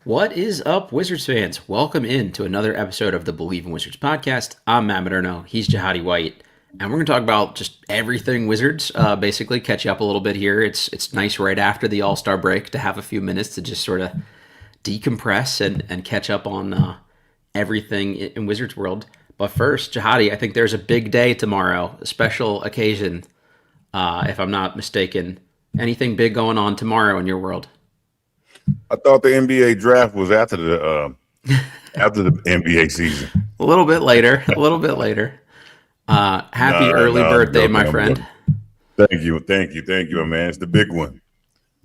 What is up, Wizards fans? Welcome in to another episode of the Believe in Wizards podcast. I'm Matt Modderno. He's Jahadi White. And we're going to talk about just everything Wizards, basically catch you up a little bit here. It's nice right after the All-Star break to have a few minutes to just sort of decompress and catch up on everything in Wizards world. But first, Jahadi, I think there's a big day tomorrow, a special occasion, if I'm not mistaken. Anything big going on tomorrow in your world? I thought the NBA draft was after the NBA season. A little bit later. A little bit later. Happy early birthday, my friend. Thank you, man. It's the big one.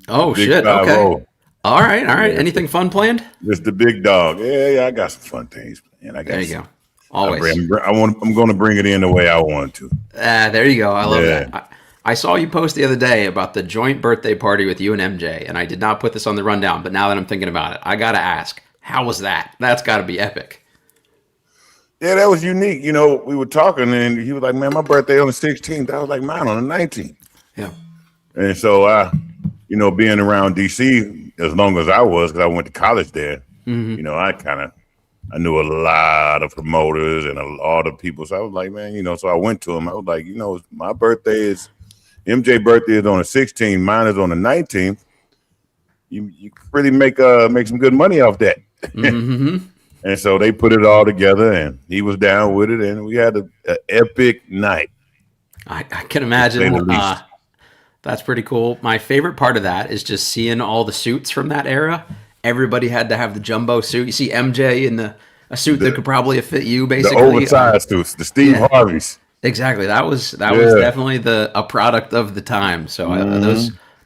Oh, big shit. Okay. 5-0. All right. Yeah, Anything fun planned? it's the big dog. Yeah. I got some fun things, man. There you go. Always. I'm going to bring it in the way I want to. There you go. I love that. I saw you post the other day about the joint birthday party with you and MJ, and I did not put this on the rundown, but now that I'm thinking about it, I got to ask, how was that? That's got to be epic. Yeah, that was unique. We were talking, and he was like, "Man, my birthday on the 16th." I was like, "Mine on the 19th." Yeah. And so being around DC as long as I was, because I went to college there, I knew a lot of promoters and a lot of people. So I was like, man, so I went to him. I was like, my birthday is, MJ birthday is on the 16th. Mine is on the 19th. You really make some good money off that. Mm-hmm. And so they put it all together, and he was down with it, and we had an epic night. I can imagine. That's pretty cool. My favorite part of that is just seeing all the suits from that era. Everybody had to have the jumbo suit. You see MJ in a suit that could probably fit you, basically. The oversized suits, the Steve Harveys. Exactly. That was definitely a product of the time. So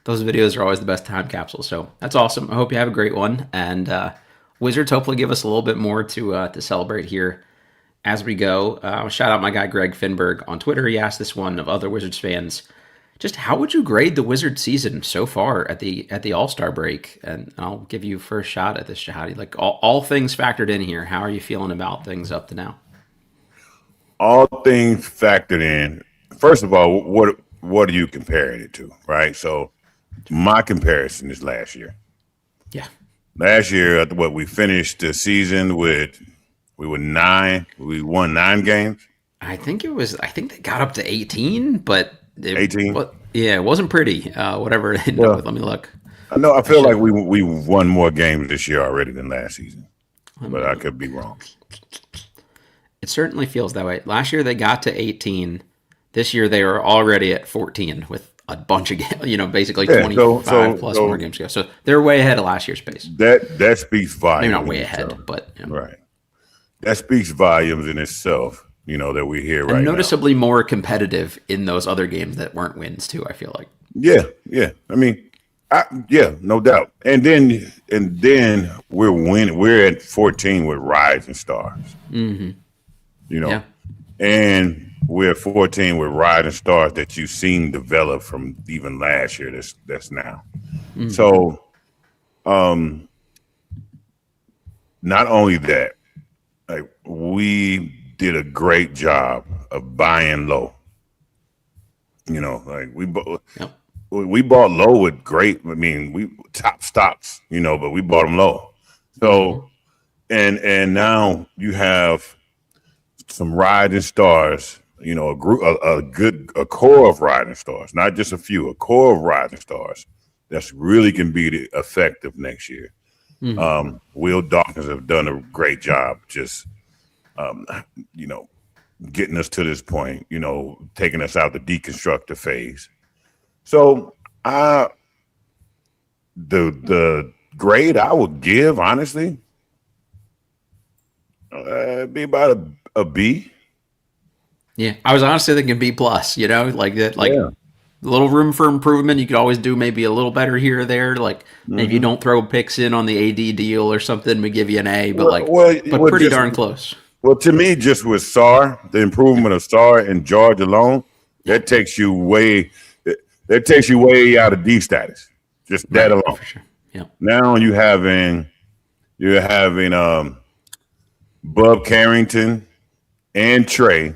those videos are always the best time capsules. So that's awesome. I hope you have a great one. And Wizards hopefully give us a little bit more to celebrate here as we go. Shout out my guy Greg Finberg on Twitter. He asked this one of other Wizards fans. Just how would you grade the Wizards season so far at the All-Star break? And I'll give you first shot at this, Jahadi. Like all things factored in here, how are you feeling about things up to now? All things factored in. First of all, what are you comparing it to, right? So my comparison is last year. Yeah. Last year, we finished the season with, we won 9 games. I think they got up to 18, but 18. It wasn't pretty. Whatever it ended up with. Let me look. I feel like we won more games this year already than last season, but I could be wrong. It certainly feels that way. Last year they got to 18. This year they were already at 14 with a bunch of games, basically 25 plus more games to go. So they're way ahead of last year's pace. That speaks volumes. Maybe not way ahead, but right. That speaks volumes in itself. That we hear right now. Noticeably more competitive in those other games that weren't wins too. I feel like. Yeah. I mean, no doubt. And then we're winning. We're at 14 with rising stars. Mm-hmm. And we're at 14 with rising stars that you've seen develop from even last year. That's now. Mm-hmm. So, not only that, like we did a great job of buying low. We bought low with great. I mean, we top stocks, but we bought them low. So, and now you have some riding stars. A group, a core of riding stars, not just a few, a core of riding stars that's really can be effective next year. Mm-hmm. Will Dawkins have done a great job just. Getting us to this point, taking us out the deconstructor phase. So, the grade I would give, honestly, be about a B. Yeah, I was honestly thinking B plus. Like that, a little room for improvement. You could always do maybe a little better here or there. Like maybe you don't throw picks in on the AD deal or something. We give you an A, but pretty darn close. Well, to me, just with Sarr, the improvement of Sarr and George alone, that takes you way out of D status. Just that alone. For sure. Yeah. Now you're having Bub Carrington and Trey,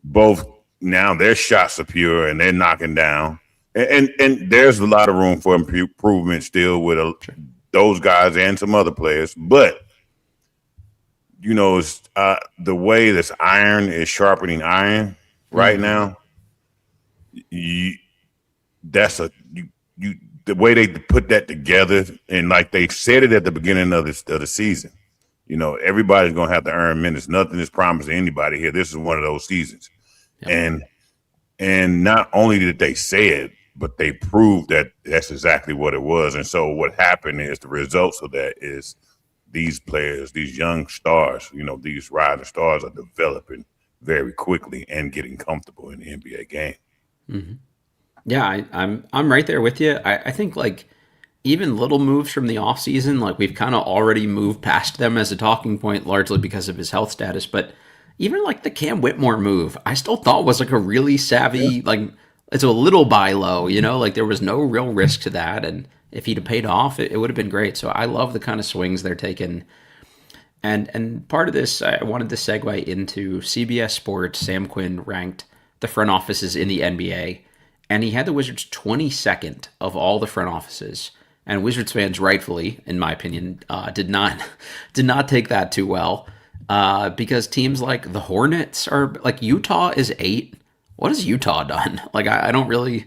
both now their shots are pure and they're knocking down. And there's a lot of room for improvement still with those guys and some other players. But it's, the way this iron is sharpening iron right Mm-hmm. now. You, that's a you the way they put that together, and like they said it at the beginning of the season. Everybody's gonna have to earn minutes. Nothing is promised to anybody here. This is one of those seasons, Yep. and not only did they say it, but they proved that that's exactly what it was. And so what happened is the results of that is these players, these young stars, these rising stars are developing very quickly and getting comfortable in the NBA game. Mm-hmm. Yeah, I'm right there with you. I think like even little moves from the offseason, like we've kind of already moved past them as a talking point, largely because of his health status. But even like the Cam Whitmore move, I still thought was like a really Yeah. savvy, like it's a little buy low, like there was no real risk to that. And if he'd have paid off, it would have been great. So I love the kind of swings they're taking. And part of this, I wanted to segue into CBS Sports. Sam Quinn ranked the front offices in the NBA, and he had the Wizards 22nd of all the front offices. And Wizards fans, rightfully, in my opinion, did not did not take that too well, because teams like the Hornets are like Utah is 8. What has Utah done? Like I don't really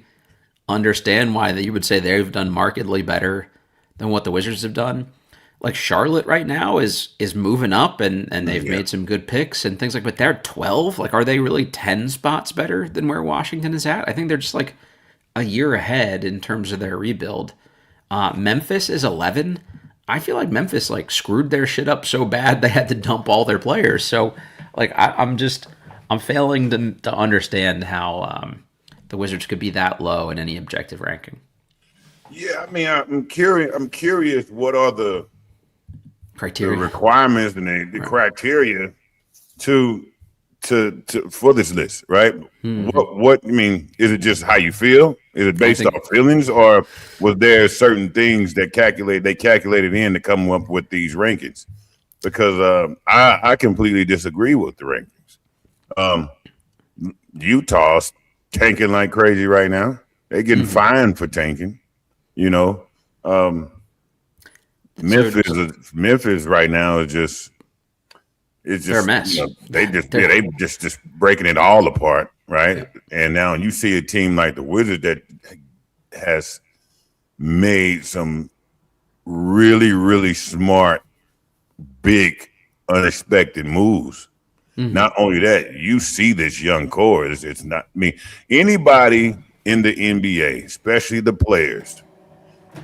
understand why that you would say they've done markedly better than what the Wizards have done. Like Charlotte right now is moving up and they've Yeah. made some good picks and things like, but they're 12. Like, are they really 10 spots better than where Washington is at? I think they're just like a year ahead in terms of their rebuild. Memphis is 11. I feel like Memphis like screwed their shit up so bad they had to dump all their players. So like I'm failing to understand how the Wizards could be that low in any objective ranking. Yeah, I mean, I'm curious. I'm curious. What are the Criteria. requirements and the Right. criteria to for this list, right? Hmm. What I mean, is it just how you feel? Is it I based think off feelings, or was there certain things that they calculated in to come up with these rankings? Because I completely disagree with the rankings. Um, Utah's tanking like crazy right now. They're getting mhm. fined for tanking. You know, um, So Memphis right now is just it's they're a just mess. they just They're they just breaking it all apart, right? yeah. And now you see a team like the Wizards that has made some really smart, big, unexpected moves. Hmm. Not only that, you see this young core. It's not. I mean, anybody in the NBA, especially the players,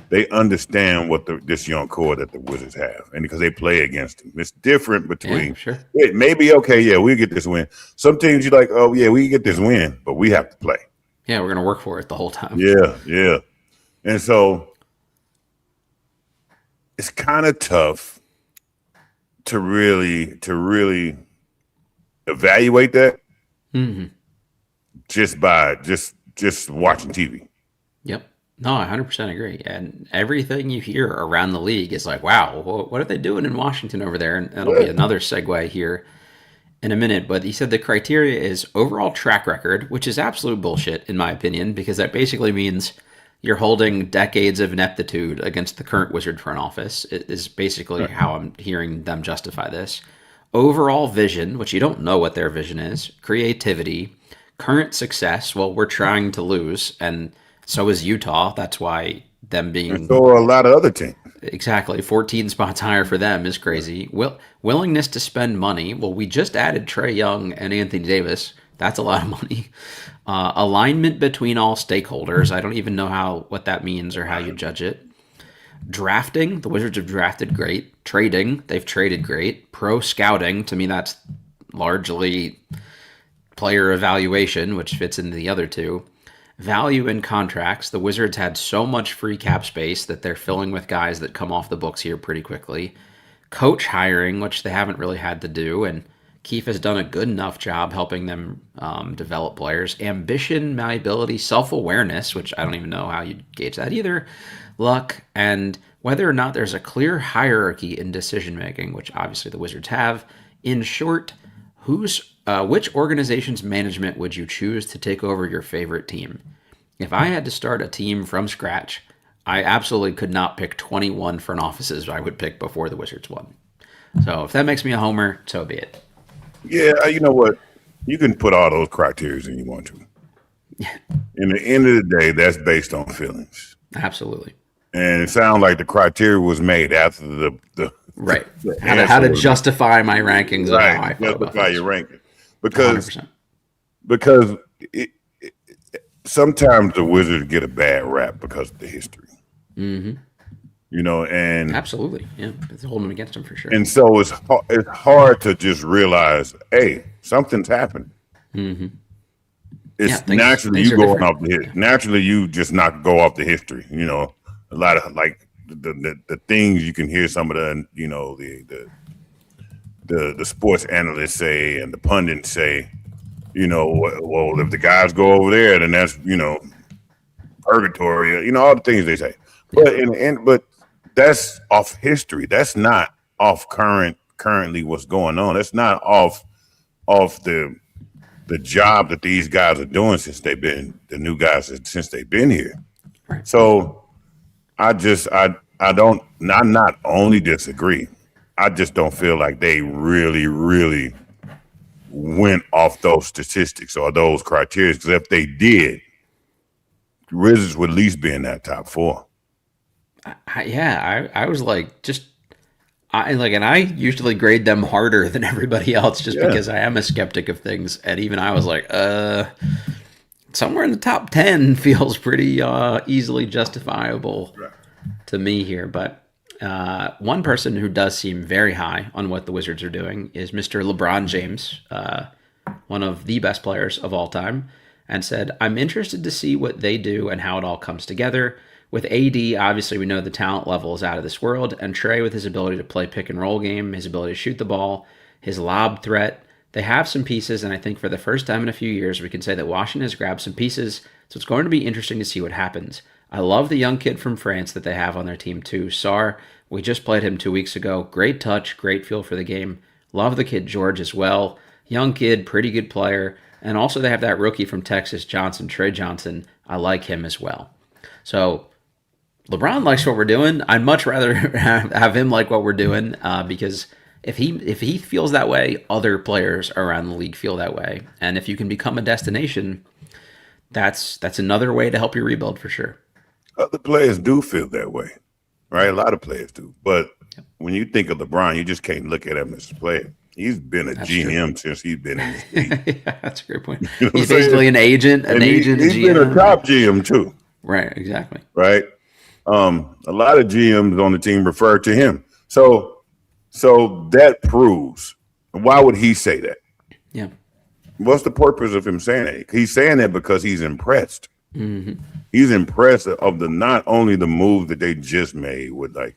they understand what this young core that the Wizards have, and because they play against them, it's different Yeah, between. sure. It may be okay, yeah, we get this win. Some teams you like, oh yeah, we get this win, but we have to play. Yeah, we're gonna work for it the whole time. Yeah, and so it's kind of tough to really evaluate that Hmm. just by just watching TV. Yep. No, I 100% agree. And everything you hear around the league is like, wow, what are they doing in Washington over there? And that'll be Yeah, another segue here in a minute. But he said the criteria is overall track record, which is absolute bullshit, in my opinion, because that basically means you're holding decades of ineptitude against the current Wizard front office, is basically how I'm hearing them justify this. Overall vision, which you don't know what their vision is, creativity, current success. Well, we're trying to lose, and so is Utah. That's why them and being so are a lot of other teams. exactly 14 spots higher for them is crazy. Willingness to spend money. Well, we just added Trey Young and Anthony Davis. That's a lot of money. Alignment between all stakeholders. I don't even know what that means or how you judge it. Drafting. The Wizards have drafted great. Trading. They've traded great. Pro scouting. To me, that's largely player evaluation, which fits into the other two. Value in contracts. The Wizards had so much free cap space that they're filling with guys that come off the books here pretty quickly. Coach hiring, which they haven't really had to do, and Keefe has done a good enough job helping them develop players. Ambition, malleability, self awareness, which I don't even know how you gauge that either. Luck, and whether or not there's a clear hierarchy in decision making, which obviously the Wizards have. In short, which organization's management would you choose to take over your favorite team? If I had to start a team from scratch, I absolutely could not pick 21 front offices I would pick before the Wizards won. So if that makes me a homer, so be it. Yeah, you know what? You can put all those criteria in you want to. In the end of the day, that's based on feelings. Absolutely. And it sounds like the criteria was made after the Right. the How to answer was justify my rankings of how I right. felt about Justify this. your ranking. 100%. Because it, sometimes the Wizards get a bad rap because of the history. Mm-hmm. You know, Absolutely. Yeah. It's holding against them for sure. and so it's hard to just realize, hey, something's happened. Mm-hmm. It's naturally things you are going different. off the hit. Naturally, you just not go off the history. You know, a lot of like the things you can hear some of the the sports analysts say and the pundits say. You know, well, if the guys go over there, then that's purgatory. You know, all the things they say. Yeah. But in the end, but that's off history. That's not off currently what's going on. That's not off the job that these guys are doing since they've been the new guys since they've been here. Right. So I don't I not only disagree. I just don't feel like they really went off those statistics or those criteria. Because if they did, the Wizards would at least be in that top four. I was like, and I usually grade them harder than everybody else just Yeah. because I am a skeptic of things. And even I was like, somewhere in the top 10 feels pretty easily justifiable to me here. But one person who does seem very high on what the Wizards are doing is Mr. LeBron James, one of the best players of all time, and said, I'm interested to see what they do and how it all comes together. With AD, obviously, we know the talent level is out of this world, and Trey, with his ability to play pick and roll game, his ability to shoot the ball, his lob threat, they have some pieces, and I think for the first time in a few years, we can say that Washington has grabbed some pieces, so it's going to be interesting to see what happens. I love the young kid from France that they have on their team, too. Sar, we just played him 2 weeks ago. Great touch, great feel for the game. Love the kid George as well. Young kid, pretty good player. And also they have that rookie from Texas, Trey Johnson. I like him as well. So LeBron likes what we're doing. I'd much rather have him like what we're doing because if he feels that way, other players around the league feel that way. And if you can become a destination, that's another way to help you rebuild for sure. Other players do feel that way, right? A lot of players do. But when you think of LeBron, you just can't look at him as a player. He's been a GM since he's been in the league. Yeah, that's a great point. You know He's basically an agent, he's GM. been a top GM too. Right, exactly. Right. A lot of GMs on the team refer to him. So that proves. Why would he say that? Yeah. What's the purpose of him saying that? He's saying that because he's impressed. Mm-hmm. He's impressed of the not only the move that they just made with AD,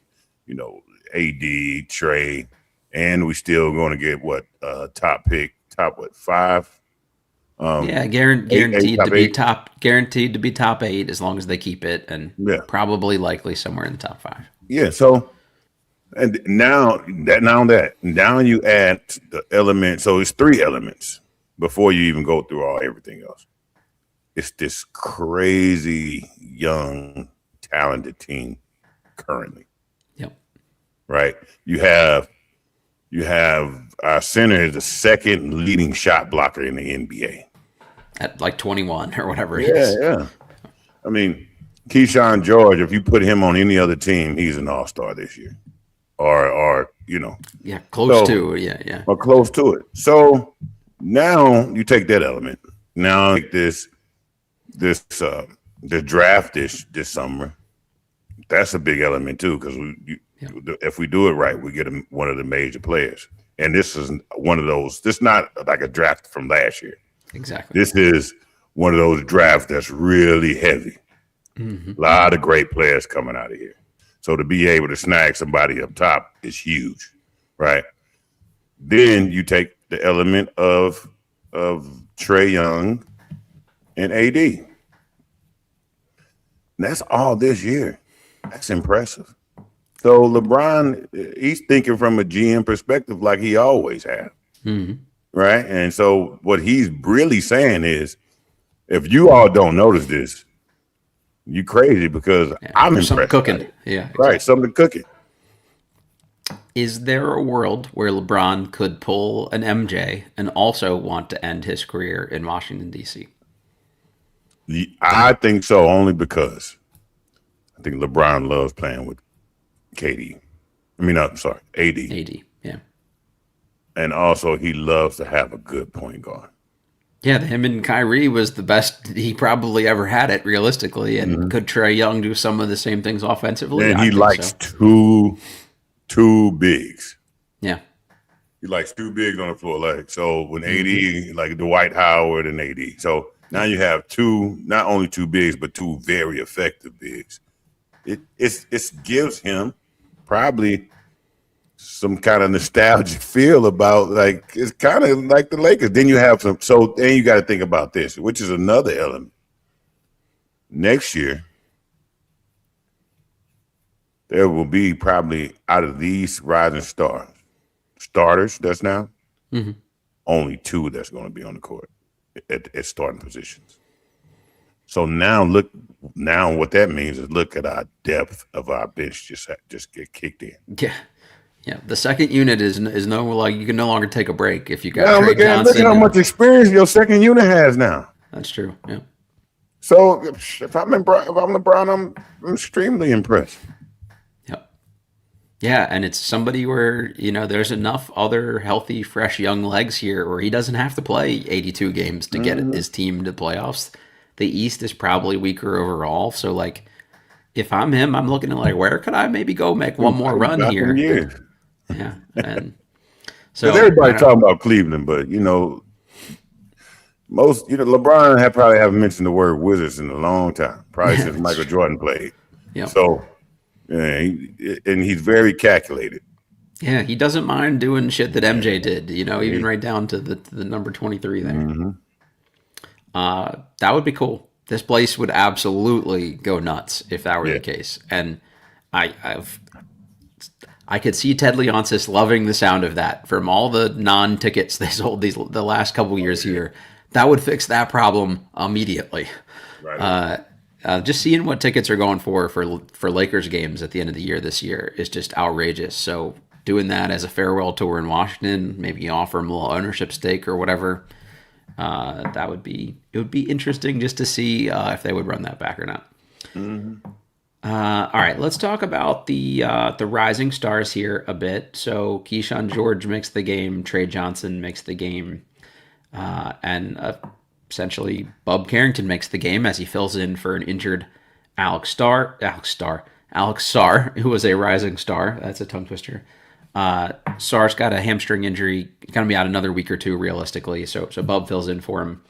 Trey, and we still going to get top 5. Guaranteed to be eight. guaranteed to be top 8 as long as they keep it, and probably likely somewhere in the top 5. Yeah. So, and now you add the element. So it's 3 elements before you even go through everything else. It's this crazy young, talented team currently. Yep. Right. You have our center is the second leading shot blocker in the NBA at like 21 or whatever it is. Yeah. I mean, Keyshawn George, if you put him on any other team, he's an all-star this year. Or close to. Yeah. Or close to it. So now you take that element. Now take this the draft this summer. That's a big element too, because if we do it right, we get one of the major players. And this is one of those. This is not like a draft from last year. Exactly. This is one of those drafts that's really heavy. Mm-hmm. A lot of great players coming out of here. So to be able to snag somebody up top is huge, right? Then you take the element of Trae Young and AD. And that's all this year. That's impressive. So LeBron, he's thinking from a GM perspective like he always has, right? And so what he's really saying is, if you all don't notice this, You crazy because Yeah, I'm there's something impressed by cooking. it. Yeah, Right, exactly. something cooking. Is there a world where LeBron could pull an MJ and also want to end his career in Washington, D.C.? I think so only because I think LeBron loves playing with KD. I mean, I'm sorry, AD. AD, yeah. And also he loves to have a good point guard. Yeah, him and Kyrie was the best he probably ever had it, realistically. And Mm-hmm. could Trae Young do some of the same things offensively? And I he think likes so. two bigs. Yeah. He likes two bigs on the floor. Like so when Mm-hmm. AD, like Dwight Howard and AD. So now Yeah. you have two, not only two bigs, but two very effective bigs. It gives him probably some kind of nostalgic feel about like it's kind of like the Lakers. Then you have some. So then you got to think about this, which is another element. Next year, there will be probably out of these rising starters that's now Mm-hmm. only two that's going to be on the court at starting positions. So now what that means is look at our depth of our bench just get kicked in. Yeah. Yeah. The second unit is no, like, you can no longer take a break if you got Now Trey look at Johnson. how much And experience your second unit has now. that's true. Yeah. So if I'm LeBron, I'm extremely impressed. Yep. Yeah, and it's somebody where, there's enough other healthy, fresh, young legs here where he doesn't have to play 82 games to get Mm-hmm. his team to playoffs. The East is probably weaker overall, so like if I'm him, I'm looking at like where could I maybe go make one more He's run got some here? years. Yeah, and Because so I everybody's don't. talking about Cleveland, but most LeBron probably haven't mentioned the word Wizards in a long time, probably Yeah, since that's Michael true. Jordan played. Yep. So yeah, and he's very calculated. Yeah, he doesn't mind doing shit that Yeah, MJ did. Even he, right down to the number 23 there. mm-hmm. That would be cool. This place would absolutely go nuts if that were Yeah, the case. And I've I could see Ted Leonsis loving the sound of that. From all the non-tickets they sold the last couple oh years yeah, here, that would fix that problem immediately. right away. Just seeing what tickets are going for Lakers games at the end of the year this year is just outrageous. So doing that as a farewell tour in Washington, maybe offer them a little ownership stake or whatever. It would be interesting just to see if they would run that back or not. Mm-hmm. All right, let's talk about the rising stars here a bit. So Keyshawn George makes the game, Trey Johnson makes the game, and essentially Bub Carrington makes the game as he fills in for an injured Alex Sarr, who was a rising star. That's a tongue twister. Sarr's got a hamstring injury, going to be out another week or two realistically. So Bub fills in for him.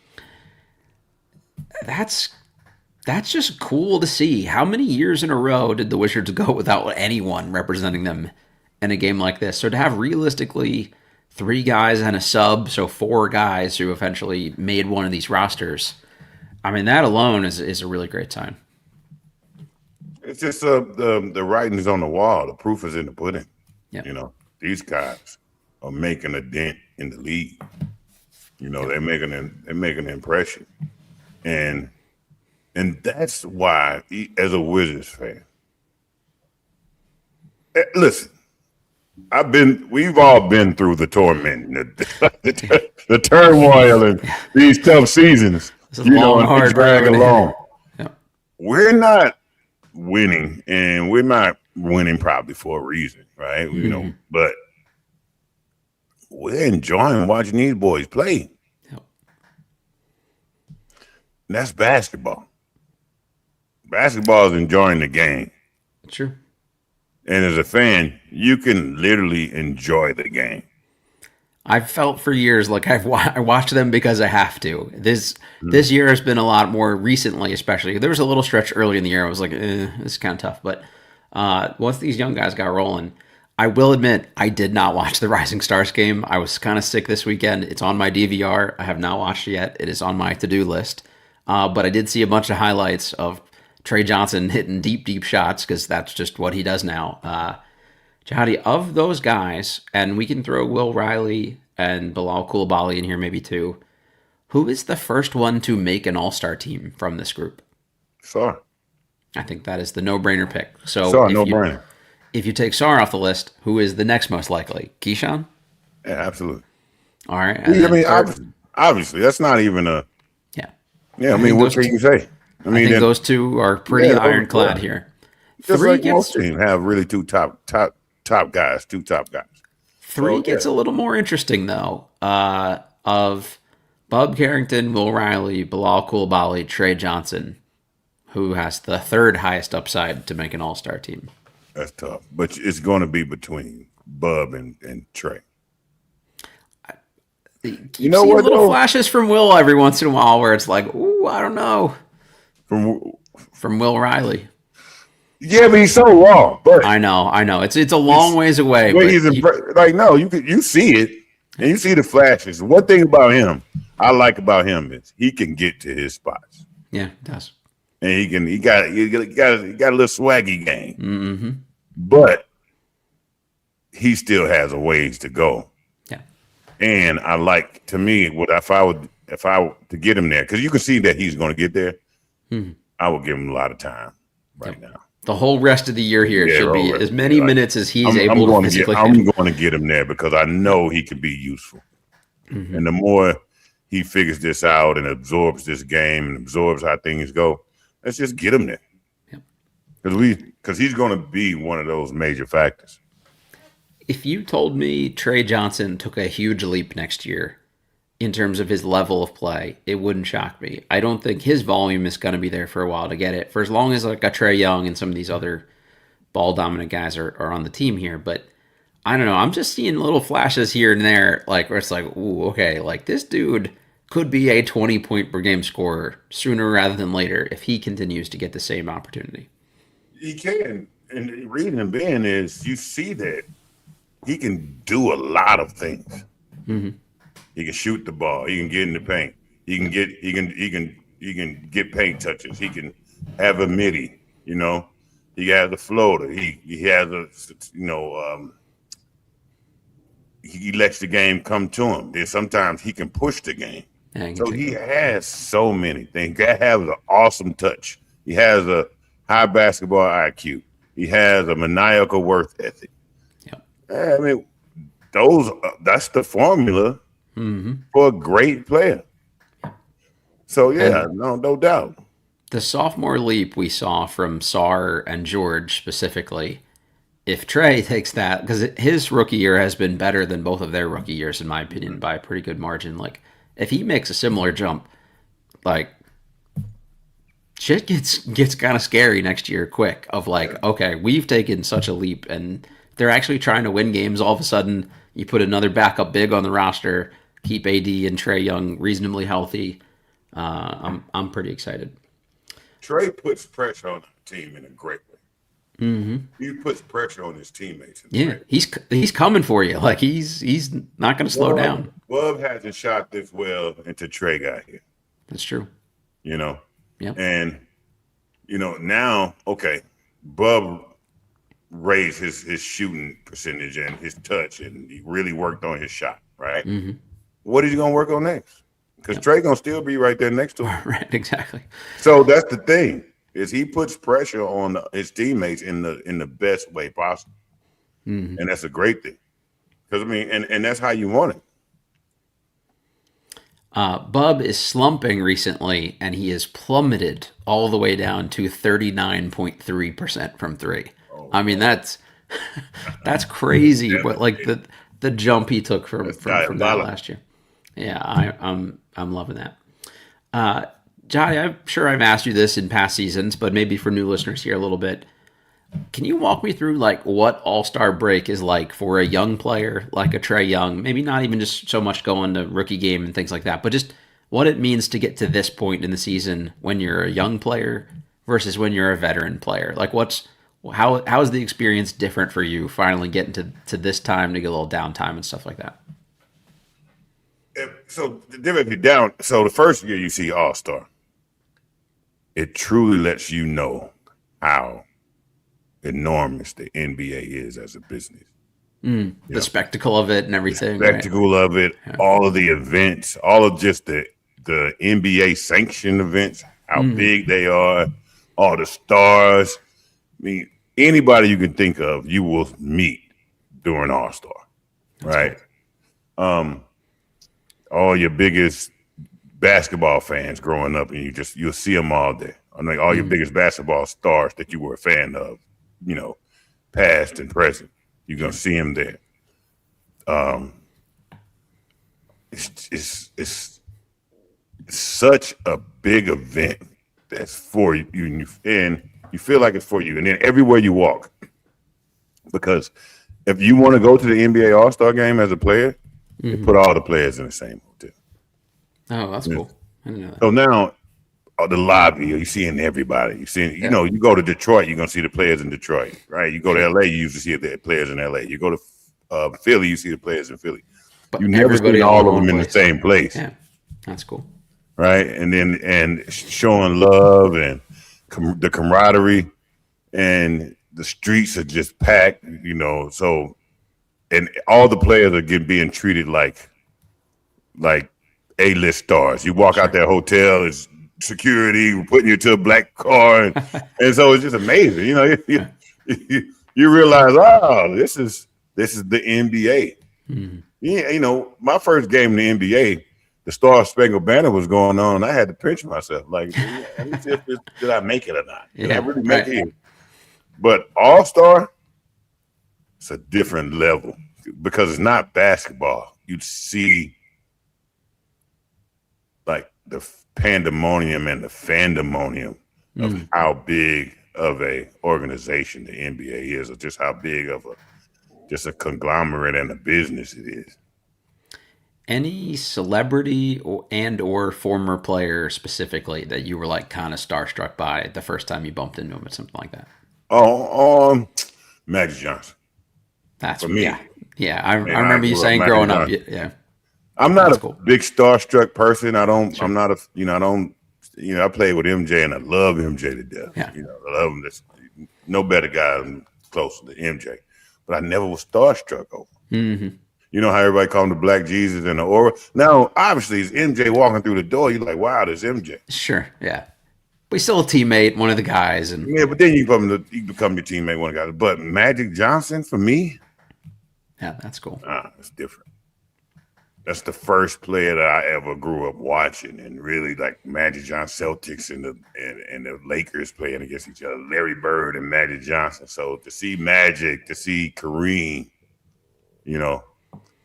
That's that's just cool to see. How many years in a row did the Wizards go without anyone representing them in a game like this? So to have realistically three guys and a sub, so four guys who eventually made one of these rosters, I mean, that alone is a really great sign. It's just the writing's on the wall. The proof is in the pudding. Yeah. These guys are making a dent in the league. Yeah. They're making an impression, and that's why, as a Wizards fan, listen, we've all been through the torment, the turmoil, and these tough seasons, This is a long, and they hard drag road. along. Yeah. We're not winning, and we're not winning probably for a reason, right? Mm-hmm. But we're enjoying watching these boys play. Yeah. And that's basketball. Basketball is enjoying the game. True. And as a fan, you can literally enjoy the game. I've felt for years like I watch them because I have to. This Mm-hmm. this year has been a lot more recently, especially. There was a little stretch early in the year. I was like, this is kind of tough. But once these young guys got rolling, I will admit I did not watch the Rising Stars game. I was kind of sick this weekend. It's on my DVR. I have not watched it yet. It is on my to-do list. But I did see a bunch of highlights of Trey Johnson hitting deep, deep shots because that's just what he does now. Jahadi, of those guys, and we can throw Will Riley and Bilal Coulibaly in here maybe too, who is the first one to make an all-star team from this group? Sorry. I think that is the no-brainer pick. So Sorry, no brainer. if you take Sarr off the list, who is the next most likely? Keyshawn? Yeah, absolutely. All right, and I then mean, third. obviously, that's not even a. Yeah, Yeah, I I mean, think what those can two, you say? I I mean, think then those two are pretty yeah, ironclad here. just Three like most gets teams have really top guys, two top guys. three So gets yeah, a little more interesting though. Of Bub Carrington, Will Riley, Bilal Coulibaly, Trey Johnson, who has the third highest upside to make an All-Star team. that's tough, but it's going to be between Bub and Trey. You Keep know seeing what little though? flashes from Will every once in a while where it's like, ooh, I don't know. From From Will Riley. yeah, but he's so raw. But I know. It's a long he's ways away, but but he's like no, you see it and you see the flashes. One thing about him I like about him is he can get to his spots yeah, it does. and he got a little swaggy game, Mm-hmm. but he still has a ways to go. Yeah. And I like to me what if I were to get him there because you can see that he's going to get there. Mm-hmm. I would give him a lot of time right now. The whole rest of the year here Yeah, should be right. as many Like, minutes as he's I'm able to going to physically I'm handle. going to get him there because I know he can be useful. Mm-hmm. And the more he figures this out and absorbs this game and absorbs how things go, let's just get him there. Because he's going to be one of those major factors. If you told me Trey Johnson took a huge leap next year in terms of his level of play, it wouldn't shock me. I don't think his volume is going to be there for a while to get it. For as long as like a Trey Young and some of these other ball dominant guys are on the team here, but I don't know. I'm just seeing little flashes here and there, like where it's like, ooh, okay, like this dude could be a 20-point per game scorer sooner rather than later if he continues to get the same opportunity. He can. And the reason being is you see that he can do a lot of things. Mm-hmm. He can shoot the ball. He can get in the paint. He can get paint touches. He can have a midi. You know, he has a floater. He has a he lets the game come to him. Then sometimes he can push the game. Yeah, So he has so many things. He has an awesome touch. He has a high basketball IQ. He has a maniacal work ethic. yeah. I mean, that's the formula Mm-hmm. for a great player. So yeah, And no doubt. the sophomore leap we saw from Sarr and George specifically, if Trey takes that, because his rookie year has been better than both of their rookie years, in my opinion, by a pretty good margin. Like, if he makes a similar jump, like, shit gets kind of scary next year quick of like, okay, we've taken such a leap and they're actually trying to win games. All of a sudden, you put another backup big on the roster, keep AD and Trey Young reasonably healthy. I'm pretty excited. Trey puts pressure on the team in a great way. Mm-hmm. He puts pressure on his teammates. Yeah, he's coming for you. Like he's not going to slow down. Bub hasn't shot this well until Trey got here. That's true. You know, Yep. and now okay, Bub raised his shooting percentage and his touch, and he really worked on his shot. Right. Mm-hmm. What is he gonna work on next? Because Trey gonna still be right there next to him. Right. Exactly. So that's the thing is he puts pressure on his teammates in the best way possible, Mm-hmm. and that's a great thing. Because I mean, and that's how you want it. Bub is slumping recently, and he has plummeted all the way down to 39.3% from three. Oh, I mean, that's crazy. What like the jump he took from that last year. Yeah, I'm loving that. Jahadi, I'm sure I've asked you this in past seasons, but maybe for new listeners here a little bit. Can you walk me through like what All-Star break is like for a young player like a Trey Young? Maybe not even just so much going to rookie game and things like that, but just what it means to get to this point in the season when you're a young player versus when you're a veteran player. Like how is the experience different for you finally getting to this time to get a little downtime and stuff like that? So the difference down. So the first year you see All-Star, it truly lets you know how enormous the NBA is as a business. The spectacle of it and everything. The spectacle of it, all of the events, all of just the NBA sanctioned events, how big they are, all the stars. I mean, anybody you can think of, you will meet during All Star, That's cool. right? Um, all your biggest basketball fans growing up, and you'll see them all day. I mean, all your biggest basketball stars that you were a fan of, you know, past and present, you're gonna Sure. see them there. Um, it's such a big event that's for you, and you feel like it's for you, and then everywhere you walk, because if you want to go to the NBA All Star game as a player, they put all the players in the same hotel. Oh, that's Yeah. cool. I didn't know that. So now the lobby, you're seeing everybody. You're seeing, Yeah. you go to Detroit, you're gonna see the players in Detroit, right? You go to Sure. LA, you usually see the players in LA. You go to Philly, you see the players in Philly. But You never everybody seen all all in of one them in the place. same place, Yeah. That's cool. right? And showing love and the camaraderie, and the streets are just packed, So and all the players are being treated like A-list stars. You walk out Sure. that hotel, it's security putting you to a black car, and so it's just amazing. You realize, oh, this is the NBA. Yeah, my first game in the NBA, the Star Spangled Banner was going on, and I had to pinch myself. Like, let me see if did I make it or not? Did I Yeah. really make Right. it? But All Star, it's a different level because it's not basketball. You see like the pandemonium and the fandemonium of how big of a organization the NBA is, or just how big of a conglomerate and a business it is. Any celebrity or former player specifically that you were like kind of starstruck by the first time you bumped into him or something like that? Oh, Magic Johnson That's for yeah, me. yeah. I And I remember you grew up saying Magic growing up. Johnson. Yeah, I'm not that's a cool. big starstruck person. I don't. Sure. I'm not a. I don't. I played with MJ and I love MJ to death. Yeah. I love him. There's no better guy close to MJ. But I never was starstruck over. You know how everybody called him the Black Jesus and the Aura. Now, obviously, it's MJ walking through the door. You're like, wow, there's MJ. Sure. Yeah. But he's still a teammate, one of the guys, and Yeah, but then you become your teammate, one guy. But Magic Johnson, for me, yeah, that's cool. it's different. That's the first player that I ever grew up watching, and really like Magic Johnson, Celtics, and the Lakers playing against each other. Larry Bird and Magic Johnson. So to see Magic, to see Kareem,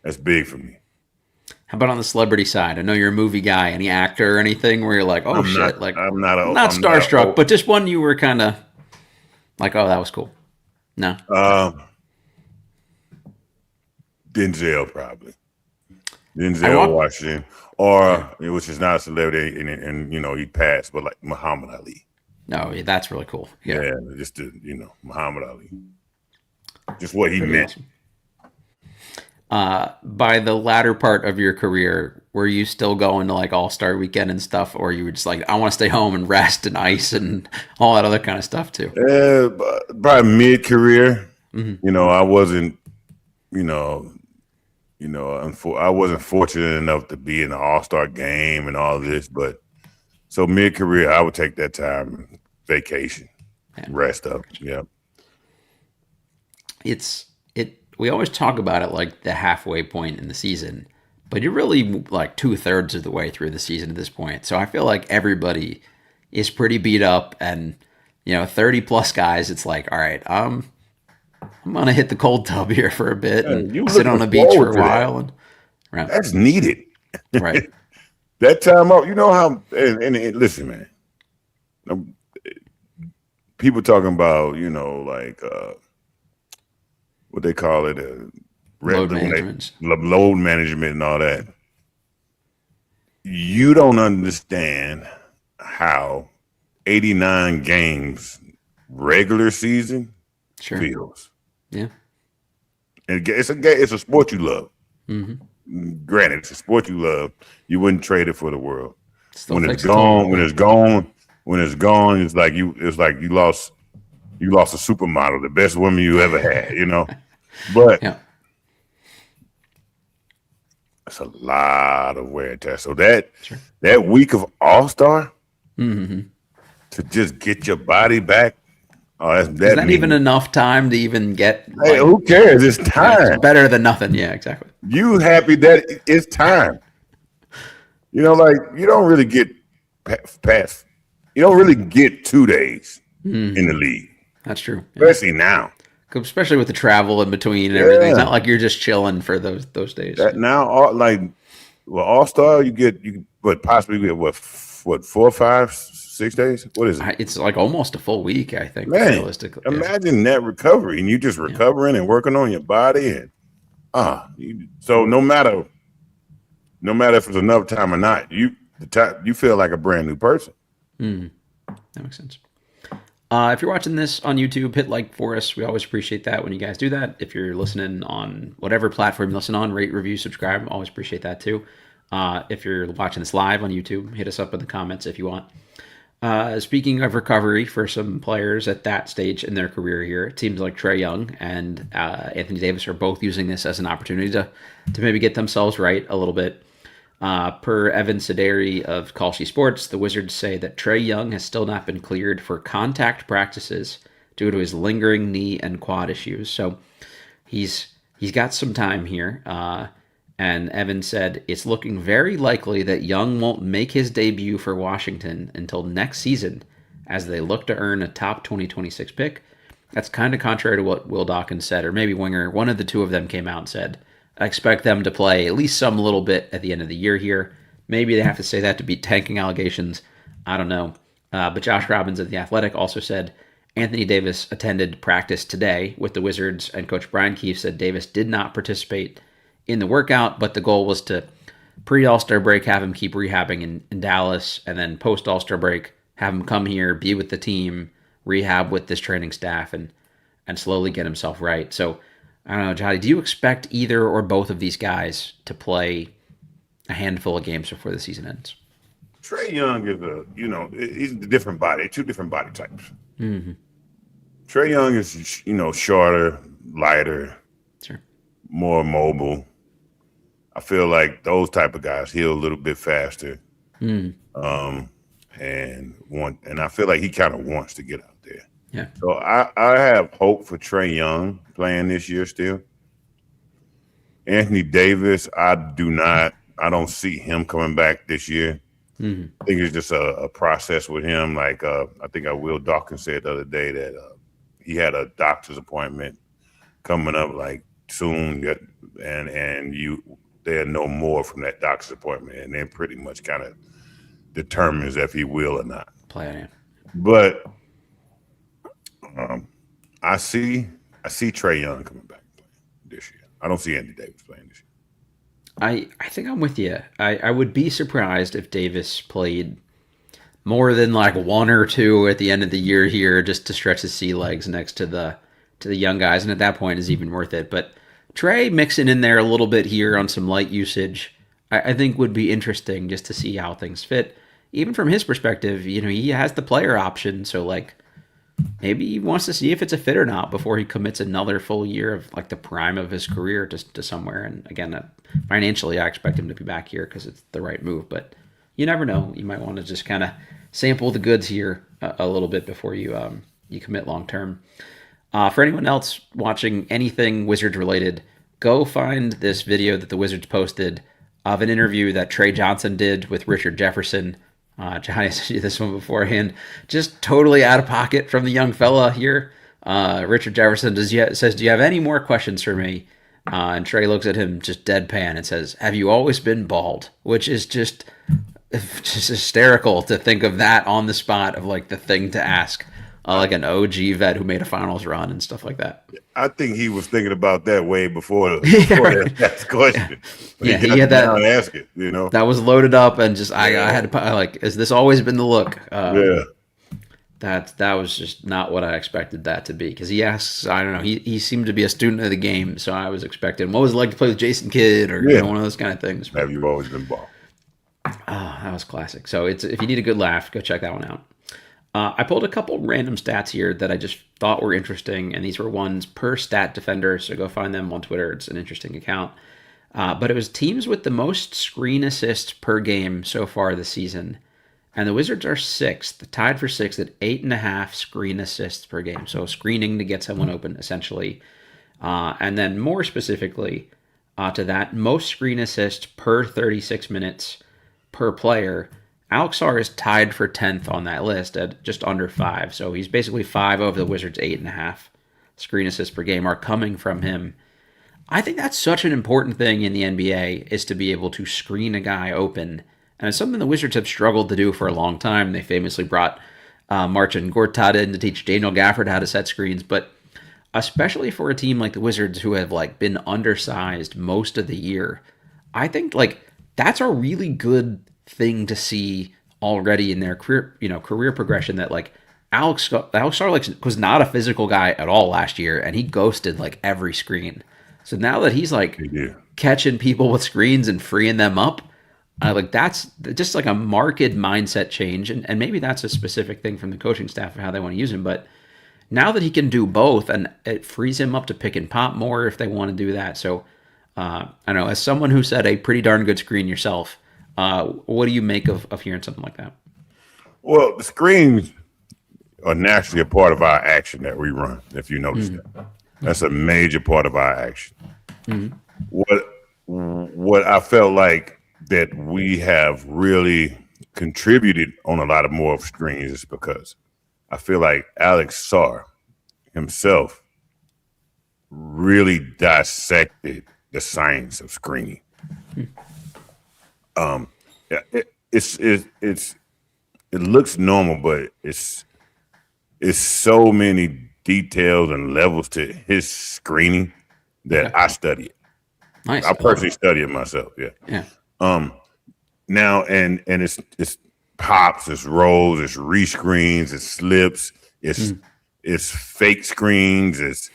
that's big for me. How about on the celebrity side? I know you're a movie guy. Any actor or anything where you're like, oh I'm not. shit, like I'm not a. not I'm not a. starstruck, but just one you were kind of like, oh, that was cool. No. Um, Denzel probably. I Denzel walked. Washington, or which is not a celebrity, and he passed, but like Muhammad Ali. No, yeah, that's really cool. Yeah, Yeah, just Muhammad Ali, just what he pretty meant. awesome. By the latter part of your career, were you still going to like All Star Weekend and stuff, or you were just like, I want to stay home and rest and ice and all that other kind of stuff too? Probably mid career. I wasn't, you know, I wasn't fortunate enough to be in the All Star game and all this, but so mid career, I would take that time, vacation, Yeah. rest up. Yeah. It's it. We always talk about it like the halfway point in the season, but you're really like 2/3 of the way through the season at this point. So I feel like everybody is pretty beat up, and 30 plus guys. It's like, all right, I'm gonna hit the cold tub here for a bit Yeah, and you sit on looking the beach for forward a to that? while, and right, That's needed. right, That time out, you know how? And listen, man. People talking about, like what they call it, load management. load management and all that. You don't understand how 89 games regular season Sure, feels. yeah, And it's a sport you love. Granted, it's a sport you love. You wouldn't trade it for the world. still When it's takes a toll. gone, it's like you lost a supermodel, the best woman you ever had. But Yeah, it's a lot of wear and tear. So that sure. that week of All Star, to to just get your body back. Oh, Is that that means even enough time to even get hey, like? who cares? It's Yeah, it's time. better than nothing. Yeah, exactly. You happy that it's time. Like you don't really get past. You don't really get 2 days in the league, That's true. Yeah. especially now. Especially with the travel in between and everything. It's Yeah, not like you're just chilling for those days. that now All Star you but possibly get what 4, 5, 6 days? What is it? It's like almost a full week, I think, Man, realistically. Yeah. imagine that recovery and you just recovering and working on your body and so no matter if it's enough time or not, you feel like a brand new person. That makes sense. If you're watching this on YouTube, hit like for us. We always appreciate that when you guys do that. If you're listening on whatever platform you listen on, rate, review, subscribe. Always appreciate that too. If you're watching this live on YouTube, hit us up in the comments if you want. Speaking of recovery for some players at that stage in their career here, it seems like Trae Young and Anthony Davis are both using this as an opportunity to maybe get themselves right a little bit. Per Evan Sideri of Kalshi Sports, the Wizards say that Trae Young has still not been cleared for contact practices due to his lingering knee and quad issues. So he's got some time here. And Evan said it's looking very likely that Young won't make his debut for Washington until next season as they look to earn a top 2026 pick. That's kind of contrary to what Will Dawkins said, or maybe Winger. One of the two of them came out and said, I expect them to play at least some little bit at the end of the year here. Maybe they have to say that to beat tanking allegations. I don't know. But Josh Robbins of The Athletic also said Anthony Davis attended practice today with the Wizards, and Coach Brian Keefe said Davis did not participate in the workout, but the goal was to pre-All-Star break, have him keep rehabbing in Dallas, and then post-All-Star break, have him come here, be with the team, rehab with this training staff, and slowly get himself right. So, I don't know, Jahadi, do you expect either or both of these guys to play a handful of games before the season ends? Trae Young is he's a different body, two different body types. Mm-hmm. Trae Young is, shorter, lighter, Sure, more mobile. I feel like those type of guys heal a little bit faster. And I feel like he kind of wants to get out there. Yeah. So I have hope for Trae Young playing this year still. Anthony Davis, I don't see him coming back this year. Mm-hmm. I think it's just a process with him. Like I think Will Dawkins said the other day that he had a doctor's appointment coming up like soon, and they'll know more from that doctor's appointment, and then pretty much kind of determines if he will or not. Play on him. But I see Trae Young coming back this year. I don't see Anthony Davis playing this year. I think I'm with you. I would be surprised if Davis played more than like one or two at the end of the year here just to stretch his sea legs next to the young guys, and at that point is even worth it. But Trae mixing in there a little bit here on some light usage, I think would be interesting just to see how things fit. Even from his perspective, he has the player option, so like maybe he wants to see if it's a fit or not before he commits another full year of like the prime of his career to somewhere. And again, financially, I expect him to be back here because it's the right move. But you never know. You might want to just kind of sample the goods here a little bit before you commit long term. For anyone else watching anything Wizards related, go find this video that the Wizards posted of an interview that Trey Johnson did with Richard Jefferson. Jahadi sent you this one beforehand. Just totally out of pocket from the young fella here. Richard Jefferson says, "Do you have any more questions for me?" And Trey looks at him just deadpan and says, "Have you always been bald?" Which is just hysterical to think of that on the spot of like the thing to ask. Like an OG vet who made a finals run and stuff like that. I think he was thinking about that way before that question. Yeah, he had that. Ask it, That was loaded up, and just I had to like, has this always been the look? Yeah. That was just not what I expected that to be. Because he asks, I don't know, he seemed to be a student of the game, so I was expecting what was it like to play with Jason Kidd or one of those kind of things. Have you always been bald? That was classic. So if you need a good laugh, go check that one out. I pulled a couple random stats here that I just thought were interesting, and these were ones per stat defender, so go find them on Twitter. It's an interesting account. But it was teams with the most screen assists per game so far this season. And the Wizards are sixth, tied for sixth at 8.5 screen assists per game. So screening to get someone open, essentially. And then more specifically to that, most screen assists per 36 minutes per player. Alex Sarr is tied for 10th on that list at just under 5. So he's basically 5 over the Wizards' 8.5 screen assists per game are coming from him. I think that's such an important thing in the NBA is to be able to screen a guy open. And it's something the Wizards have struggled to do for a long time. They famously brought Marcin Gortat in to teach Daniel Gafford how to set screens. But especially for a team like the Wizards who have like been undersized most of the year, I think like that's a really good thing to see already in their career progression that like Alex Sarr like, was not a physical guy at all last year, and he ghosted like every screen. So now that he's like catching people with screens and freeing them up, like that's just like a marked mindset change, and maybe that's a specific thing from the coaching staff of how they want to use him. But now that he can do both, and it frees him up to pick and pop more if they want to do that. So I don't know. As someone who set a pretty darn good screen yourself, what do you make of hearing something like that? Well, the screens are naturally a part of our action that we run. If you notice that, that's a major part of our action. What I felt like that we have really contributed on a lot of more of screens is because I feel like Alex Sarr himself really dissected the science of screening. It looks normal, but it's so many details and levels to his screening that I study it. Nice. I personally study it myself. Yeah. Now and it's pops, it's rolls, it's rescreens, it's slips, it's fake screens, it's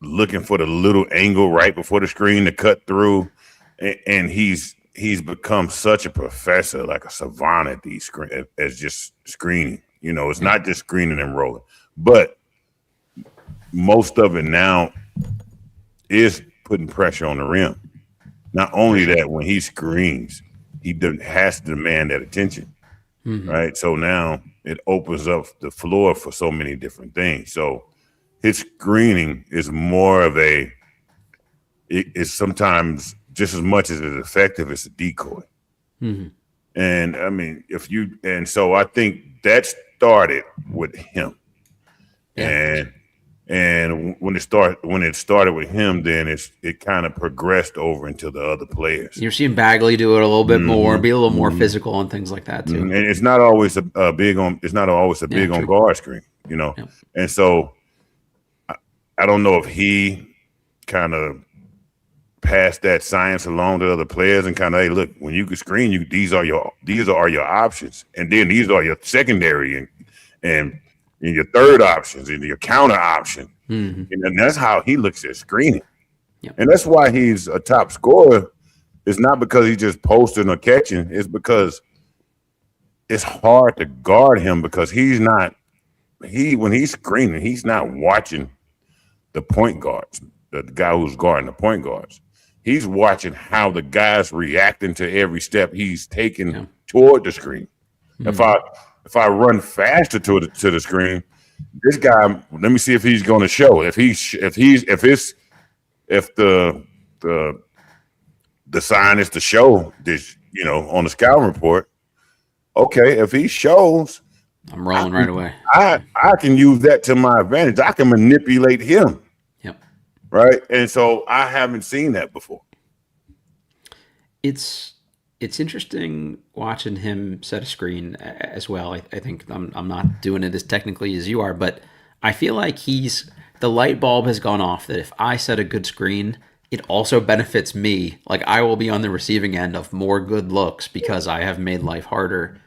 looking for the little angle right before the screen to cut through, and he's become such a professor, like a savant at these as just screening. You know, it's not just screening and rolling, but most of it now is putting pressure on the rim. Not only that, when he screens, he has to demand that attention, right? So now it opens up the floor for so many different things. So his screening is more of it's sometimes just as much as it's effective as a decoy. And I mean, so I think that started with him. And when it started with him, then it kind of progressed over into the other players. You're seeing Bagley do it a little bit more, be a little more physical and things like that too. And it's not always a big on guard screen, you know. And so I don't know if he kind of passed that science along to other players and kind of, hey, look, when you can screen, these are your options, and then these are your secondary and your third options and your counter option. And that's how he looks at screening. And that's why he's a top scorer. It's not because he's just posting or catching. It's because it's hard to guard him because when he's screening, he's not watching the point guards, the guy who's guarding the point guards. He's watching how the guy's reacting to every step he's taking toward the screen. If I run faster to the screen, this guy, let me see if he's going to show. If the sign is to show this, you know, on the scouting report. Okay, if he shows, I'm rolling right away. I can use that to my advantage. I can manipulate him. Right. And so I haven't seen that before. It's interesting watching him set a screen as well. I think I'm not doing it as technically as you are, but I feel like the light bulb has gone off that if I set a good screen, it also benefits me. Like I will be on the receiving end of more good looks because I have made life harder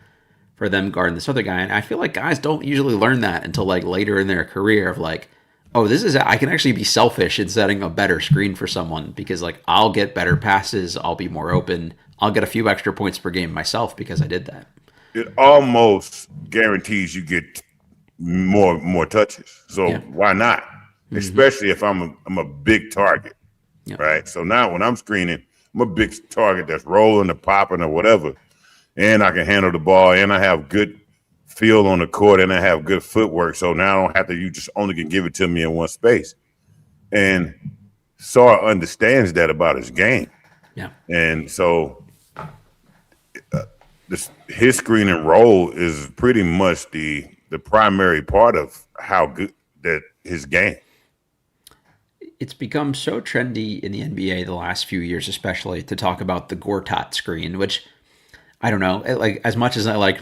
for them guarding this other guy. And I feel like guys don't usually learn that until like later in their career of like, oh, I can actually be selfish in setting a better screen for someone because like I'll get better passes, I'll be more open, I'll get a few extra points per game myself because I did that. It almost guarantees you get more touches. So why not? Especially if I'm a big target, right? So now when I'm screening, I'm a big target that's rolling or popping or whatever, and I can handle the ball, and I have good feel on the court, and I have good footwork. So now I don't have to. You just only can give it to me in one space. And Sarr understands that about his game, Yeah. and so his screen and roll is pretty much the primary part of how good that his game. It's become so trendy in the NBA the last few years, especially to talk about the Gortat screen, which I don't know. Like as much as I like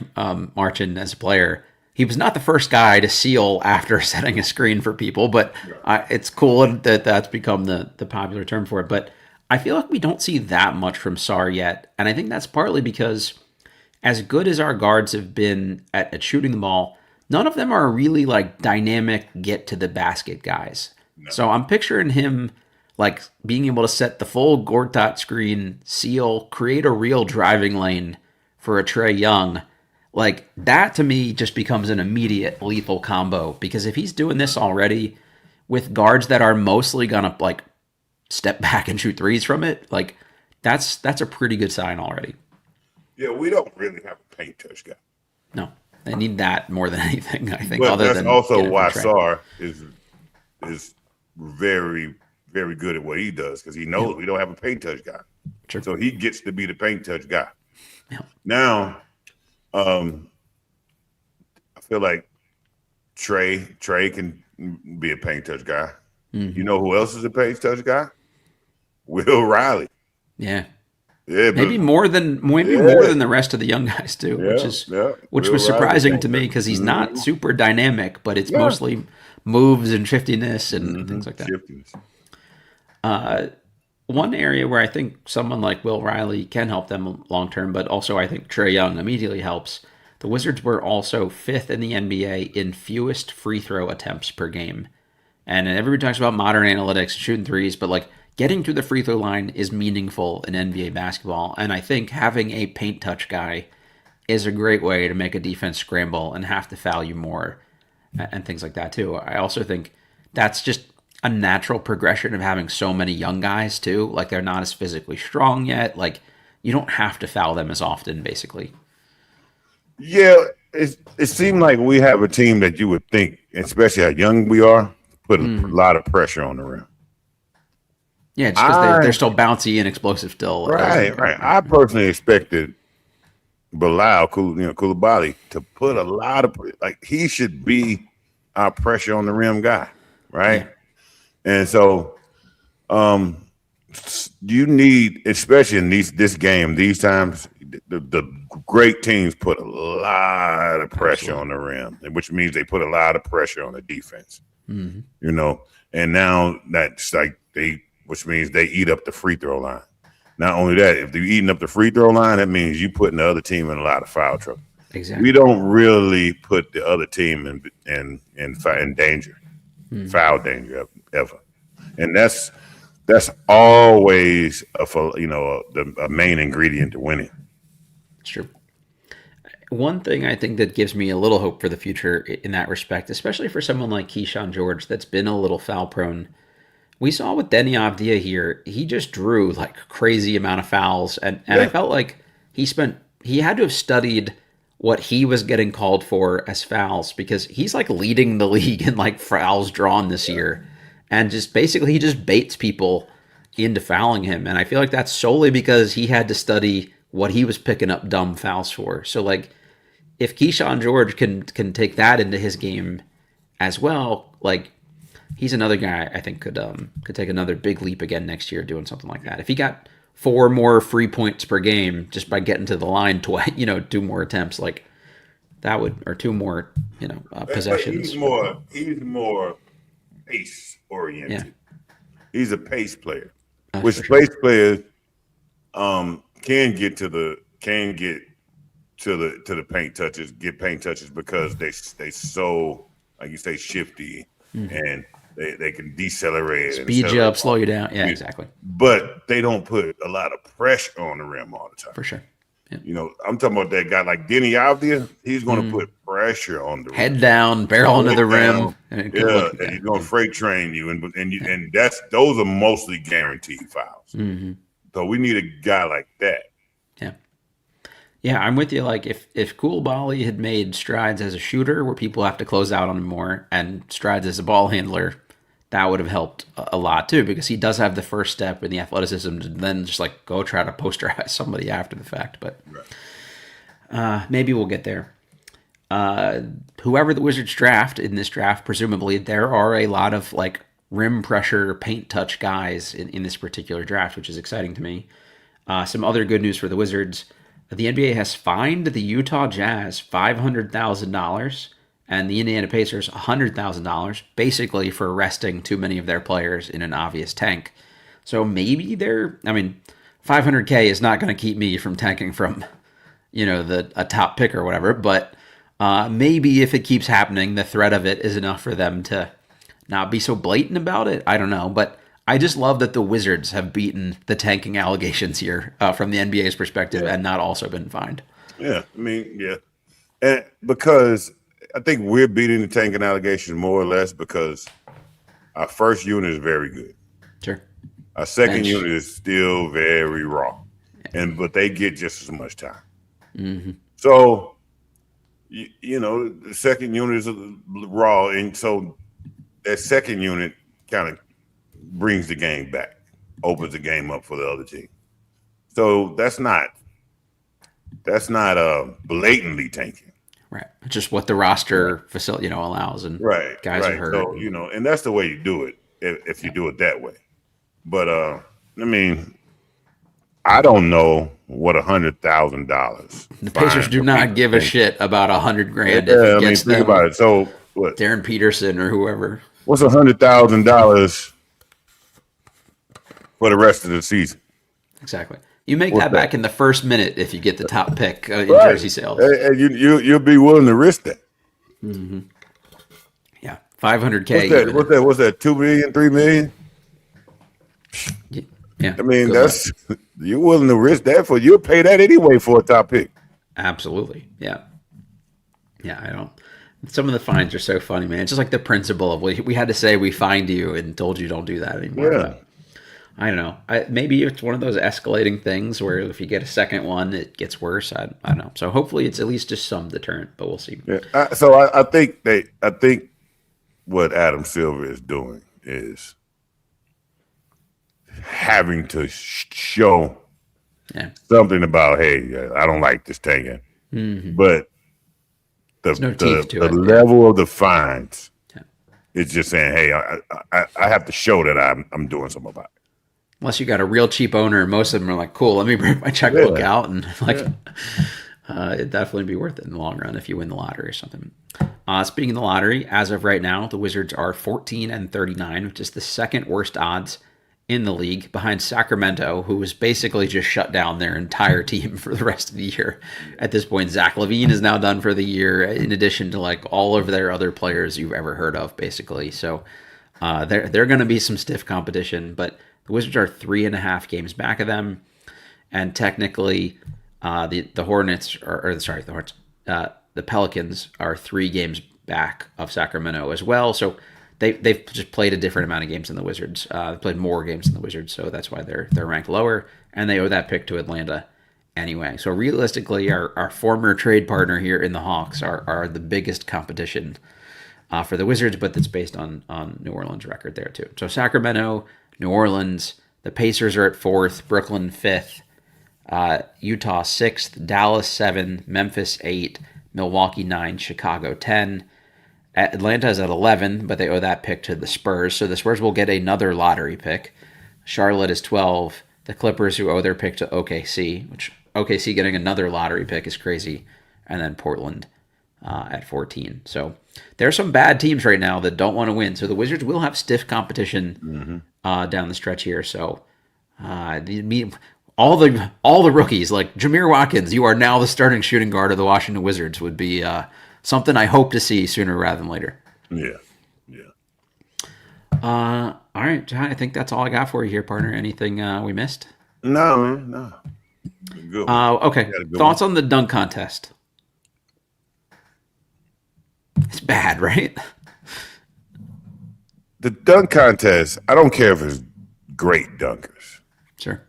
Marcin as a player, he was not the first guy to seal after setting a screen for people. But it's cool that that's become the popular term for it. But I feel like we don't see that much from Sarr yet, and I think that's partly because as good as our guards have been at shooting the ball, none of them are really like dynamic get to the basket guys. No. So I'm picturing him like being able to set the full Gortat screen, seal, create a real driving lane for a Trae Young. Like that to me just becomes an immediate lethal combo because if he's doing this already with guards that are mostly gonna like step back and shoot threes from it, like that's a pretty good sign already. Yeah, we don't really have a paint touch guy. No, they need that more than anything, I think. But other that's than also why Sarr is very, very good at what he does because he knows we don't have a paint touch guy. Sure. So he gets to be the paint touch guy. Yeah. Now, I feel like Trae can be a paint touch guy. Mm-hmm. You know who else is a paint touch guy? Will Riley. Yeah. Yeah, maybe more than the rest of the young guys too, which was surprising to me because he's not super dynamic, but it's mostly moves and shiftiness and things like that. One area where I think someone like Will Riley can help them long term, but also I think Trae Young immediately helps. The Wizards were also 5th in the NBA in fewest free throw attempts per game, and everybody talks about modern analytics, shooting threes, but like getting to the free throw line is meaningful in NBA basketball, and I think having a paint touch guy is a great way to make a defense scramble and have to foul you more and things like that too. I also think that's just a natural progression of having so many young guys too. Like they're not as physically strong yet. Like you don't have to foul them as often, basically. Yeah, it seemed like we have a team that you would think, especially how young we are, put a lot of pressure on the rim. Yeah, just because they're still bouncy and explosive still. Right. I personally expected Bilal, Coulibaly to put a lot of he should be our pressure on the rim guy, right? Yeah. And so, you need, especially in this game, these times, the great teams put a lot of pressure on the rim, which means they put a lot of pressure on the defense. Mm-hmm. You know, and now that's like which means they eat up the free throw line. Not only that, if they're eating up the free throw line, that means you putting the other team in a lot of foul trouble. Exactly. We don't really put the other team in danger, foul danger ever, and that's always a main ingredient to winning. It's true. One thing I think that gives me a little hope for the future in that respect, especially for someone like Keyshawn George that's been a little foul prone. We saw with Deni Avdija here, he just drew like a crazy amount of fouls. And I felt like he had to have studied what he was getting called for as fouls because he's like leading the league in like fouls drawn this year. And just basically he just baits people into fouling him. And I feel like that's solely because he had to study what he was picking up dumb fouls for. So like if Keyshawn George can take that into his game as well, like he's another guy I think could take another big leap again next year doing something like that. If he got 4 more free points per game just by getting to the line twice, 2 more attempts, like that would, or 2 more, possessions. He's more pace oriented. Yeah. He's a pace player, which pace players can get to the paint touches because they so, like you say, shifty and they can decelerate, speed you up, slow you down. Yeah, exactly. But they don't put a lot of pressure on the rim all the time. For sure. Yeah. I'm talking about that guy like Deni Avdija. He's going to put pressure on the head rim. Down, barrel into the rim. And he's going to freight train you, and those are mostly guaranteed fouls. Mm-hmm. So we need a guy like that. Yeah. Yeah, I'm with you. Like if Koulibaly had made strides as a shooter, where people have to close out on him more, and strides as a ball handler, that would have helped a lot too, because he does have the first step in the athleticism to then just like go try to posterize somebody after the fact. But maybe we'll get there. Whoever the Wizards draft in this draft, presumably there are a lot of like rim pressure, paint touch guys in this particular draft, which is exciting to me. Some other good news for the Wizards. The NBA has fined the Utah Jazz $500,000 and the Indiana Pacers $100,000, basically for arresting too many of their players in an obvious tank. So maybe I mean, $500K is not going to keep me from tanking from, a top pick or whatever. But maybe if it keeps happening, the threat of it is enough for them to not be so blatant about it. I don't know, but I just love that the Wizards have beaten the tanking allegations here from the NBA's perspective and not also been fined. Yeah, I mean, yeah. And because I think we're beating the tanking allegations more or less because our first unit is very good. Sure. Our second unit is still very raw. But they get just as much time. Mm-hmm. So, the second unit is raw. And so that second unit kind of brings the game back, opens the game up for the other team. So that's not blatantly tanking. Right. It's just what the roster facility, allows, and guys are hurt. So, and that's the way you do it if you do it that way. But I mean, I don't know what $100,000. The Pacers do not give a shit about $100,000 if it gets think about it. So what? Darren Peterson or whoever. What's $100,000 for the rest of the season? Exactly. You make that back in the first minute if you get the top pick in jersey sales. And you'll be willing to risk that. Mm-hmm. Yeah, $500K. What's that? 2 million, 3 million? Yeah. I mean, you're willing to risk that you'll pay that anyway for a top pick. Absolutely. Yeah. Yeah, I don't. Some of the fines are so funny, man. It's just like the principle of we had to say we fined you and told you don't do that anymore. Yeah. But I don't know. Maybe it's one of those escalating things where if you get a second one, it gets worse. I don't know. So hopefully it's at least just some deterrent, but we'll see. Yeah. I think what Adam Silver is doing is having to show something about, hey, I don't like this tanking. Mm-hmm. But the level of the fines is just saying, hey, I have to show that I'm doing something about it. Unless you got a real cheap owner, most of them are like, cool, let me bring my checkbook out. And it'd definitely be worth it in the long run if you win the lottery or something. Speaking of the lottery, as of right now, the Wizards are 14-39, which is the second worst odds in the league, behind Sacramento, who was basically just shut down their entire team for the rest of the year. At this point, Zach LaVine is now done for the year, in addition to like all of their other players you've ever heard of, basically. So they're going to be some stiff competition, but the Wizards are 3.5 games back of them, and technically, the Hornets the Pelicans are 3 games back of Sacramento as well. So they've just played a different amount of games than the Wizards. They played more games than the Wizards, so that's why they're ranked lower, and they owe that pick to Atlanta anyway. So realistically, our former trade partner here in the Hawks are the biggest competition for the Wizards, but that's based on New Orleans' record there too. So Sacramento, New Orleans, the Pacers are at 4th, Brooklyn 5th, Utah 6th, Dallas 7, Memphis 8, Milwaukee 9, Chicago 10. Atlanta is at 11, but they owe that pick to the Spurs, so the Spurs will get another lottery pick. Charlotte is 12, the Clippers, who owe their pick to OKC, which OKC getting another lottery pick is crazy, and then Portland at 14. So there are some bad teams right now that don't want to win, so the Wizards will have stiff competition down the stretch here. So all the rookies, like Jameer Watkins, you are now the starting shooting guard of the Washington Wizards, would be something I hope to see sooner rather than later. Yeah. All right, John, I think that's all I got for you here, partner. Anything we missed? No, man, no. Good. Okay. Thoughts on the dunk contest? It's bad, right? The dunk contest, I don't care if it's great dunkers. Sure.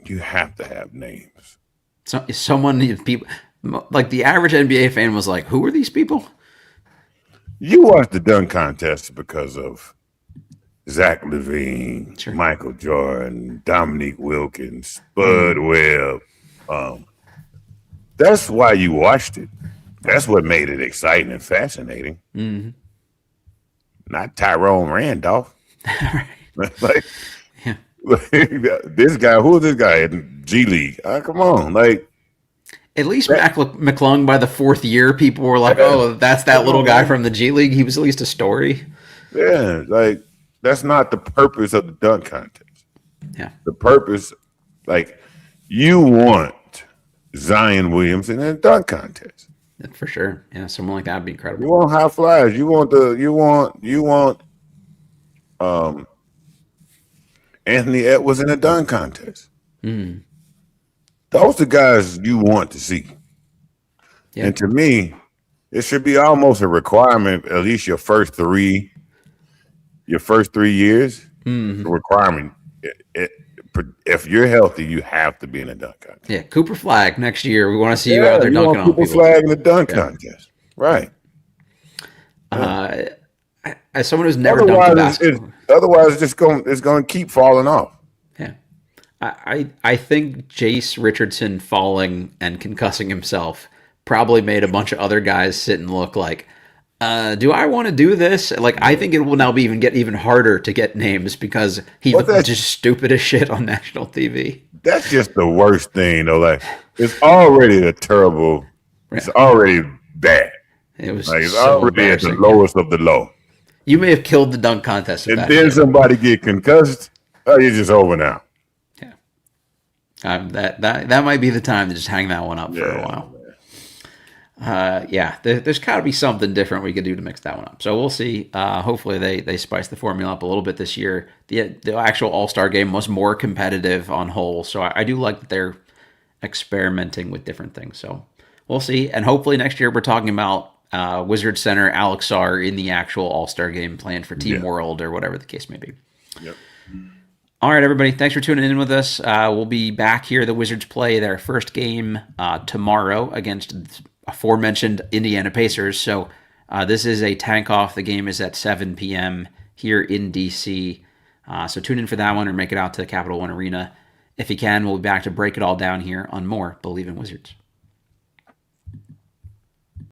you have to have names. So someone people like the average NBA fan was like, "Who are these people?" You watch the dunk contest because of Zach LaVine, Sure. Michael Jordan, Dominique Wilkins, Bud Mm. Webb. That's why you watched it. That's what made it exciting and fascinating. Mm. Not Tyrone Randolph. Right. like, Yeah. this guy, who is this guy in G League? Come on, like At least that, McClung by the fourth year, people were like, yeah, "Oh, that's that come little on, guy man. from the G League. He was at least a story." Yeah, like that's not the purpose of the dunk contest. Yeah, The purpose, like, you want Zion Williamson in a dunk contest. for sure. Yeah, someone like that would be You incredible. want high flyers. You want um Anthony Edwards in a dunk contest. Mm. Those are the guys you want to see. Yeah. And to me, it should be almost a requirement, at least your first 3 years, Mm. a requirement. If you're healthy, you have to be in a dunk contest. Yeah, Cooper Flag next year. We want to see you Yeah, out there you dunking want on people people. flag in the dunk Yeah. contest. Right. As someone who's never dunked a basketball, Otherwise, it's gonna keep falling off. yeah, I think Jace Richardson falling and concussing himself probably made a bunch of other guys sit and look like, do I want to do this? Like, I think it will now get even harder to get names because he But looked just stupid as shit on national TV. That's just the worst thing, though. Like, it's already a terrible. It's Yeah. already bad. It was Like, it's so already at the embarrassing. lowest of the low. You may have killed the dunk contest if And that then shit. somebody get concussed. Oh, you're just over now. Yeah, that might be the time to just hang that one up for a Yeah. while. There's got to be something different we could do to mix that one up. So we'll see. Hopefully they spice the formula up a little bit this year. The actual All-Star game was more competitive on whole, so I do like that they're experimenting with different things. So we'll see. And hopefully next year we're talking about Wizards center Alex Sarr in the actual All-Star game planned for Team Yeah. World or whatever the case may be. Yep. All right, everybody. Thanks for tuning in with us. We'll be back here. The Wizards play their first game tomorrow against aforementioned Indiana Pacers. So this is a tank off. The game is at 7 p.m. here in D.C. So tune in for that one or make it out to the Capital One Arena. If you can, we'll be back to break it all down here on more Believe in Wizards.